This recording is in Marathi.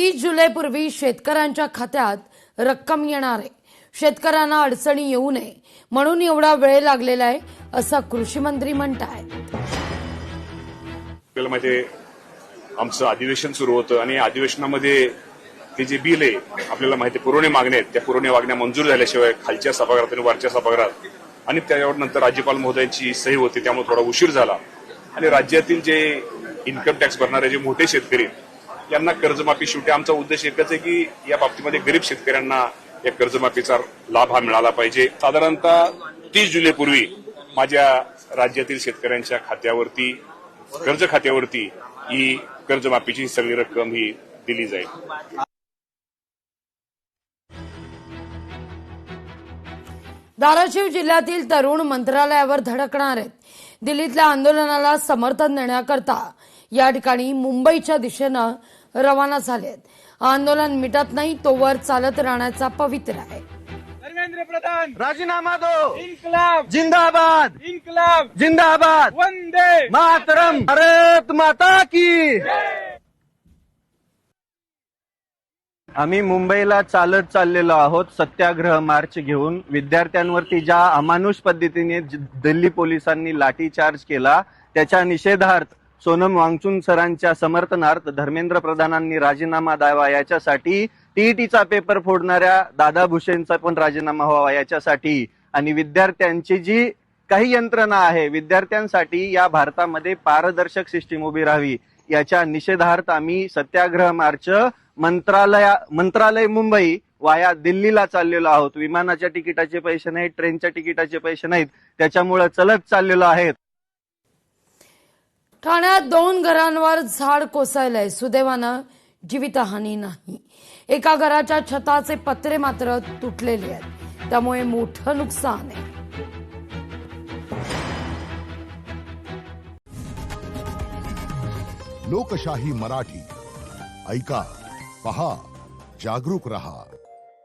30 जुलैपूर्वी शेतकऱ्यांच्या खात्यात रक्कम येणार आहे। शेतकऱ्यांना अडचणी येऊ नये म्हणून एवढा वेळ लागलेला आहे असं कृषी मंत्री म्हणतात। आपल्याला माहिती आमचं अधिवेशन सुरू होतं आणि अधिवेशनामध्ये ते जे बिल आहे आपल्याला माहिती पुरवणी मागण्या आहेत, त्या पुरवणी मागण्या मंजूर झाल्याशिवाय खालच्या सभागृहात आणि वरच्या सभागृहात आणि त्यावर नंतर राज्यपाल महोदयांची सही होती, त्यामुळे थोडा उशीर झाला। आणि राज्यातील जे इन्कम टॅक्स भरणारे जे मोठे शेतकरी यांना कर्जमाफी, शेवटी आमचा उद्देश एकच आहे की या बाबतीमध्ये गरीब शेतकऱ्यांना या कर्जमाफीचा लाभ हा मिळाला पाहिजे। साधारणतः 30 जुलैपूर्वी माझ्या राज्यातील शेतकऱ्यांच्या खात्यावरती, कर्ज खात्यावरती ही कर्जमाफीची सगळी रक्कम ही दिली जाईल। धाराशिव जिल्ह्यातील तरुण मंत्रालयावर धडकणार आहेत। दिल्लीतल्या आंदोलनाला समर्थन देण्याकरता या ठिकाणी मुंबईच्या दिशेनं रवाना झालेत। आंदोलन मिटत नाही तोवर चालत राहण्याचा पवित्रा आहे। धर्मेंद्र प्रधान राजीनामा दो, इन्कलाब जिंदाबाद, इन्कलाब जिंदाबाद, वंदे मातरम, भारत माता की। आम्ही मुंबईला चालत चाललेलो आहोत सत्याग्रह मार्च घेऊन। विद्यार्थ्यांवरती ज्या अमानुष पद्धतीने दिल्ली पोलिसांनी लाठीचार्ज केला त्याच्या निषेधार्थ, सोनम वांगचुक सरांच्या समर्थनार्थ धर्मेंद्र प्रधानांनी राजीनामा द्यावा याच्यासाठी, टीईटीचा पेपर फोडणाऱ्या दादा भुसेंचा पण राजीनामा व्हावा याच्यासाठी, आणि विद्यार्थ्यांची जी काही यंत्रणा आहे विद्यार्थ्यांसाठी या भारतामध्ये पारदर्शक सिस्टीम उभी राहावी याच्या निषेधार्थ आम्ही सत्याग्रह मार्च मंत्रालय मुंबई वाया दिल्लीला चाललेलो आहोत। विमानाच्या तिकिटाचे पैसे नाहीत, ट्रेनच्या तिकिटाचे पैसे नाहीत, त्याच्यामुळे चलत चाललेलो आहेत। ठाण्यात 2 घरांवर झाड कोसळलंय, सुदैवानं जीवितहानी नाही। एका घराच्या छताचे पत्रे मात्र तुटलेले आहेत, त्यामुळे मोठं नुकसान आहे। लोकशाही मराठी ऐका, पहा, जागरूक रहा।